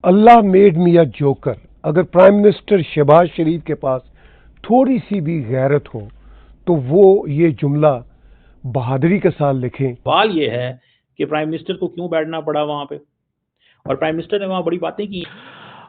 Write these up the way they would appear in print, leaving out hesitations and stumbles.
Allah made me a joker. अगर prime minister Shahbaz शरीफ के पास थोड़ी सी भी गैरत हो तो वो ये जुमला बहादुरी के साथ लिखें। सवाल ये है कि प्राइम मिनिस्टर को क्यों बैठना पड़ा वहां पे, और प्राइम मिनिस्टर ने वहां बड़ी बातें की।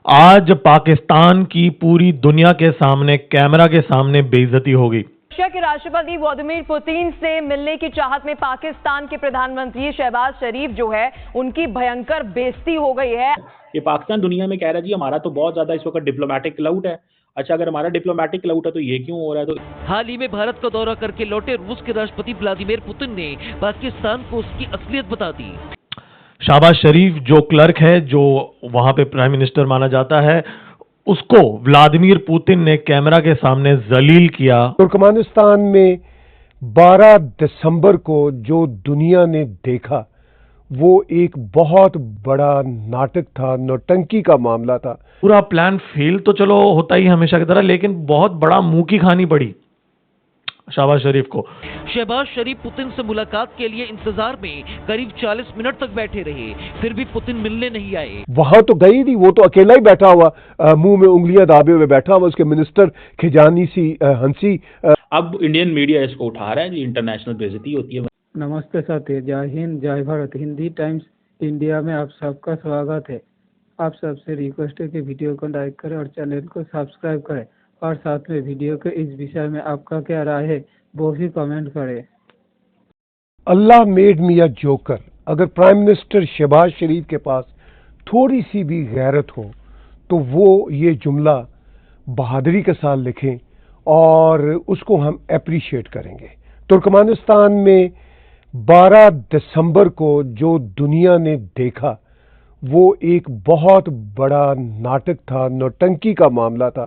आज पाकिस्तान की पूरी दुनिया के सामने, कैमरा के सामने बेइज्जती होगी। रशिया के राष्ट्रपति व्लादिमीर पुतिन से मिलने की चाहत में पाकिस्तान के प्रधानमंत्री शहबाज शरीफ जो है उनकी भयंकर बेइज्जती हो गई है। कि पाकिस्तान दुनिया में कह रहा है जी हमारा तो बहुत ज्यादा इस वक्त डिप्लोमेटिक क्लाउड है। अच्छा, अगर हमारा डिप्लोमेटिक क्लाउड है तो ये क्यों हो रहा है? तो हाल ही में भारत का दौरा करके लौटे रूस के राष्ट्रपति व्लादिमीर पुतिन ने पाकिस्तान को उसकी असलियत बता दी। शहबाज शरीफ जो क्लर्क है, जो वहां पे प्राइम मिनिस्टर माना जाता है, उसको व्लादिमीर पुतिन ने कैमरा के सामने जलील किया। तुर्कमेनिस्तान में 12 दिसंबर को जो दुनिया ने देखा वो एक बहुत बड़ा नाटक था, नौटंकी का मामला था। पूरा प्लान फेल तो चलो होता ही हमेशा की तरह, लेकिन बहुत बड़ा मुंह की खानी पड़ी शहबाज शरीफ को। शहबाज शरीफ पुतिन से मुलाकात के लिए इंतजार में करीब 40 मिनट तक बैठे रहे, फिर भी पुतिन मिलने नहीं आए। वहां तो गई नहीं, वो तो अकेला ही बैठा हुआ, मुंह में उंगलियां दाबे हुए बैठा हुआ। उसके मिनिस्टर खिजानी सी हंसी। अब इंडियन मीडिया इसको उठा रहा है जी, इंटरनेशनल बेइज्जती होती है। नमस्ते साथी, जय हिंद, जय भारत। हिंदी टाइम्स इंडिया में आप सबका स्वागत है। आप सबसे रिक्वेस्ट है कि वीडियो को लाइक करें और चैनल को सब्सक्राइब करें, और साथ में वीडियो के इस विषय में आपका क्या राय है वो भी कमेंट करें। अल्लाह मेड मी अ जोकर। अगर प्राइम मिनिस्टर शहबाज शरीफ के पास थोड़ी सी भी गैरत हो तो वो ये जुमला बहादुरी के साथ लिखें और उसको हम अप्रिशिएट करेंगे। तुर्कमेनिस्तान में 12 दिसंबर को जो दुनिया ने देखा वो एक बहुत बड़ा नाटक था, नौटंकी का मामला था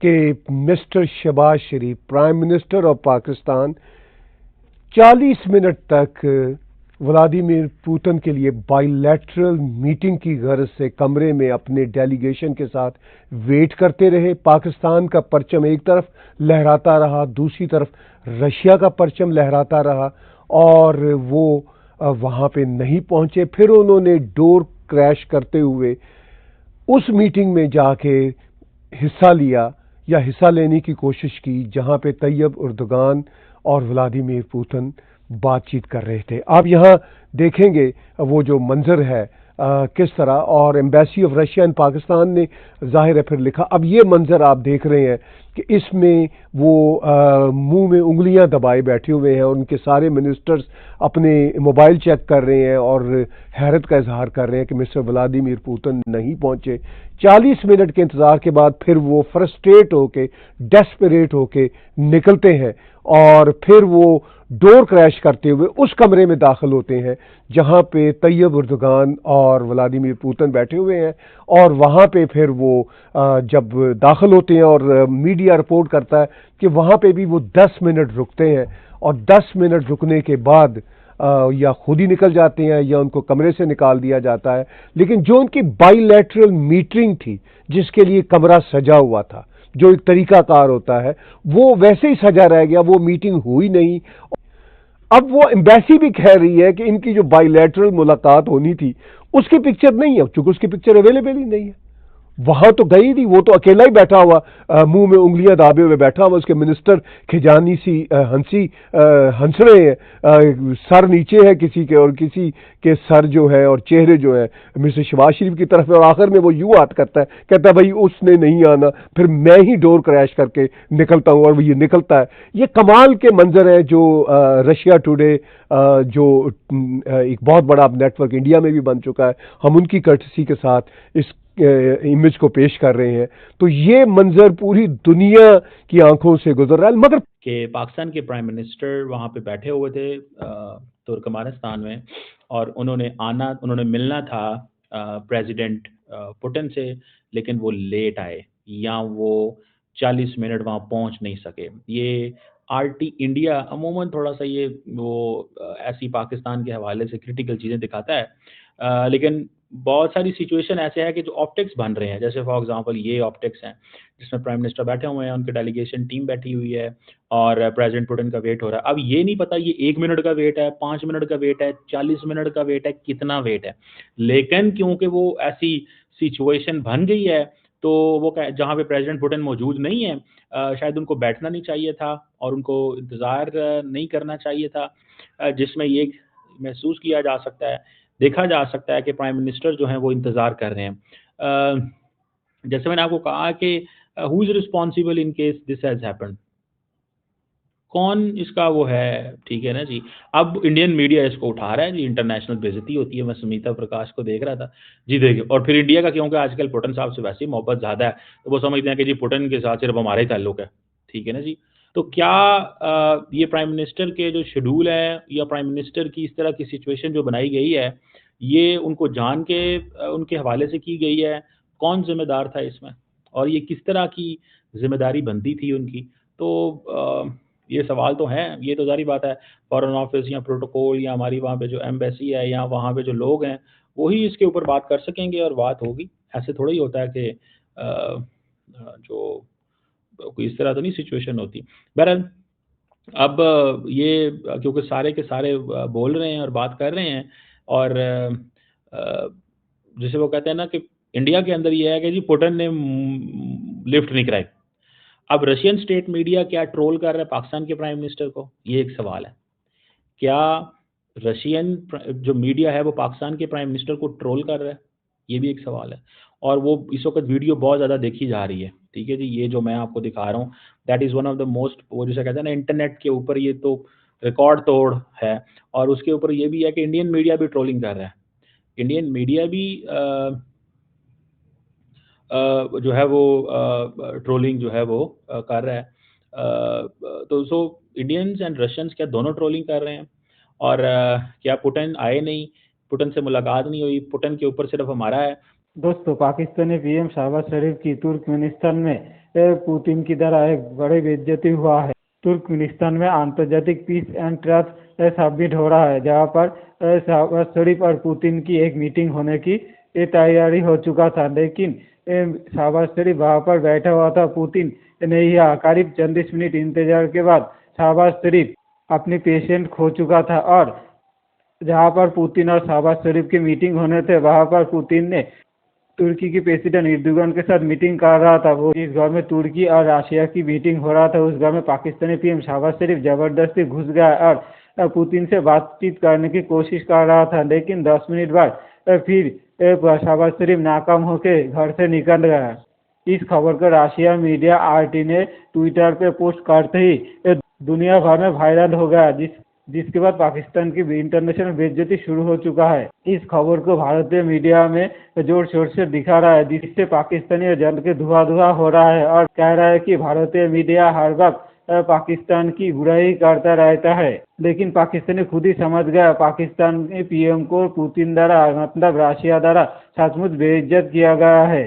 कि mister Shahbaz Sharif, prime minister of Pakistan, 40 minute तक व्लादिमीर पुतिन के लिए बाइलैटरल मीटिंग की गर्ज से कमरे में अपने डेलीगेशन के साथ वेट करते रहे। पाकिस्तान का परचम एक तरफ लहराता रहा, दूसरी तरफ रशिया का परचम लहराता रहा, और वो वहाँ पे नहीं पहुंचे। फिर उन्होंने डोर क्रैश करते हुए उस मीटिंग में जाके हिस्सा लिया या हिस्सा लेने की कोशिश की जहां पे तैयब उर्दुगान और व्लादिमीर पुतिन बातचीत कर रहे थे। आप यहाँ देखेंगे वो जो मंजर है किस तरह, और एम्बेसी ऑफ रशिया इन पाकिस्तान ने जाहिर है फिर लिखा। अब ये मंजर आप देख रहे हैं कि इसमें वो मुंह में उंगलियां दबाए बैठे हुए हैं, उनके सारे मिनिस्टर्स अपने मोबाइल चेक कर रहे हैं और हैरत का इजहार कर रहे हैं कि मिस्टर व्लादिमीर पुतिन नहीं पहुंचे। 40 मिनट के इंतजार के बाद फिर वो फ्रस्ट्रेट होके, डेस्परेट होके निकलते हैं और फिर वो डोर क्रैश करते हुए उस कमरे में दाखिल होते हैं जहां पे तैयब उर्दुगान और व्लादिमीर पुतिन बैठे हुए हैं। और वहां पे फिर वो जब दाखिल होते हैं और मीडिया रिपोर्ट करता है कि वहां पे भी वो 10 मिनट रुकते हैं, और 10 मिनट रुकने के बाद या खुद ही निकल जाते हैं या उनको कमरे से निकाल दिया जाता है। लेकिन जो उनकी बाइलैटरल मीटिंग थी जिसके लिए कमरा सजा हुआ था, जो एक तरीकाकार होता है, वो वैसे ही सजा रह गया, वो मीटिंग हुई नहीं। अब वो एम्बेसी भी कह रही है कि इनकी जो बाइलैटरल मुलाकात होनी थी उसकी पिक्चर नहीं है, क्योंकि उसकी पिक्चर अवेलेबल ही नहीं है। वहां तो गई नहीं, वो तो अकेला ही बैठा हुआ, मुंह में उंगलियां दाबे हुए बैठा हुआ। उसके मिनिस्टर खिजानी सी हंसी हंस रहे हैं, सर नीचे है किसी के और किसी के सर जो है और चेहरे जो है मिस्टर शहबाज शरीफ की तरफ है, और आखिर में वो यूं हाथ करता है, कहता है भाई उसने नहीं आना, फिर मैं ही डोर क्रैश करके निकलता हूं, और वो ये निकलता है। ये कमाल के मंजर है जो रशिया टुडे जो एक बहुत बड़ा नेटवर्क इंडिया में भी बन चुका है, हम उनकी कर्टसी के साथ इस इमेज को पेश कर रहे हैं। तो ये मंजर पूरी दुनिया की आंखों से गुजर रहा है। मगर कि पाकिस्तान के प्राइम मिनिस्टर वहाँ पे बैठे हुए थे तुर्कमेनिस्तान में, और उन्होंने मिलना था प्रेसिडेंट पुतिन से, लेकिन वो लेट आए या वो 40 मिनट वहाँ पहुँच नहीं सके। ये आरटी इंडिया अमूमन थोड़ा सा ये वो ऐसी पाकिस्तान के हवाले से क्रिटिकल चीज़ें दिखाता है, लेकिन बहुत सारी सिचुएशन ऐसे है कि जो ऑप्टिक्स बन रहे हैं, जैसे फॉर एग्जांपल ये ऑप्टिक्स हैं जिसमें प्राइम मिनिस्टर बैठे हुए हैं, उनकी डेलीगेशन टीम बैठी हुई है और प्रेसिडेंट पुतिन का वेट हो रहा है। अब ये नहीं पता ये 1 मिनट का वेट है, 5 मिनट का वेट है, 40 मिनट का वेट है, कितना वेट है, लेकिन क्योंकि वो ऐसी सिचुएशन बन गई है, तो वो जहाँ पे प्रेसिडेंट पुतिन मौजूद नहीं है, शायद उनको बैठना नहीं चाहिए था और उनको इंतज़ार नहीं करना चाहिए था, जिसमें ये महसूस किया जा सकता है, देखा जा सकता है कि प्राइम मिनिस्टर जो हैं वो इंतज़ार कर रहे हैं। जैसे मैंने आपको कहा कि who is responsible in case this has happened? कौन इसका वो है, ठीक है ना जी। अब इंडियन मीडिया इसको उठा रहा है जी, इंटरनेशनल बेइज़्ज़ती होती है। मैं सुनीता प्रकाश को देख रहा था। जी देखिए, और फिर इंडिया का क्योंकि आजकल पुतिन साहब से वैसे ही मोहब्बत ज़्यादा है, तो वो समझते हैं कि जी पुतिन के साथ सिर्फ़ हमारा ही ताल्लुक है, ठीक है ना जी। तो क्या ये प्राइम मिनिस्टर के जो शेड्यूल है या प्राइम मिनिस्टर की इस तरह की सिचुएशन जो बनाई गई है, ये उनको जान के उनके हवाले से की गई है? कौन ज़िम्मेदार था इसमें? और ये किस तरह की ज़िम्मेदारी बनती थी उनकी? तो ये सवाल तो हैं, ये तो ज़ाहिर बात है, फ़ॉरेन ऑफ़िस या प्रोटोकॉल या हमारी वहाँ पे जो एम्बेसी है या वहाँ पे जो लोग हैं, वो ही इसके ऊपर बात कर सकेंगे और बात होगी। ऐसे थोड़ा ही होता है कि जो कोई इस तरह तो नहीं सिचुएशन होती। बहरहाल अब ये क्योंकि सारे के सारे बोल रहे हैं और बात कर रहे हैं और जैसे वो कहते हैं ना कि इंडिया के अंदर ये है कि जी पुतिन ने लिफ्ट नहीं कराई। अब रशियन स्टेट मीडिया क्या ट्रोल कर रहा है पाकिस्तान के प्राइम मिनिस्टर को? ये एक सवाल है। क्या रशियन जो मीडिया है वो पाकिस्तान के प्राइम मिनिस्टर को ट्रोल कर रहा है? ये भी एक सवाल है। और वो इस वक़्त वीडियो बहुत ज़्यादा देखी जा रही है, ठीक है जी? ये जो मैं आपको दिखा रहा हूँ, that is one of the most, वो जिसे कहते हैं ना, इंटरनेट के ऊपर ये तो रिकॉर्ड तोड़ है और उसके ऊपर ये भी है कि इंडियन मीडिया भी ट्रोलिंग कर रहा है। इंडियन मीडिया भी जो है वो ट्रोलिंग जो है वो कर रहा है। तो सो इंडियंस एंड रशियंस क्या दोनों ट्रोलिंग कर रहे हैं? और क्या पुतिन आए नहीं, पुतिन से मुलाकात नहीं हुई, पुतिन के ऊपर सिर्फ हमारा है। दोस्तों, पाकिस्तानी पीएम शहबाज शरीफ की तुर्कमेनिस्तान में पुतिन की द्वारा एक बड़ी बेइज्जती हुआ है। तुर्कमेनिस्तान में अंतर्जातिक पीस एंड ट्रस्ट सबमिट हो रहा है, जहां पर शहबाज शरीफ और पुतिन की एक मीटिंग होने की तैयारी हो चुका था, लेकिन शहबाज शरीफ वहां पर बैठा हुआ था, पुतिन नहीं आया। करीब 40 मिनट इंतजार के बाद शहबाज शरीफ अपनी पेशेंट खो चुका था और जहां पर पुतिन और शहबाज शरीफ की मीटिंग होने थे, वहां पर पुतिन ने तुर्की की प्रेसिडेंट एर्दोगन के साथ मीटिंग कर रहा था। वो जिस घर में तुर्की और रशिया की मीटिंग हो रहा था, उस घर में पाकिस्तानी पीएम शहबाज शरीफ जबरदस्ती घुस गया और पुतिन से बातचीत करने की कोशिश कर रहा था, लेकिन 10 मिनट बाद फिर शहबाज शरीफ नाकाम होकर घर से निकल गया। इस खबर को रशिया मीडिया आरटी ने ट्विटर पे पोस्ट करते ही दुनिया भर में वायरल हो गया, जिसके बाद पाकिस्तान की इंटरनेशनल बेइज्जती शुरू हो चुका है। इस खबर को भारतीय मीडिया में जोर शोर से दिखा रहा है, जिससे पाकिस्तानी जल के धुआं हो रहा है और कह रहा है कि भारतीय मीडिया हर वक्त पाकिस्तान की बुराई करता रहता है। लेकिन पाकिस्तानी खुद ही समझ गया, पाकिस्तानी पीएम को पुतिन द्वारा मतलब रशिया द्वारा सचमुच बेइज्जत किया गया है।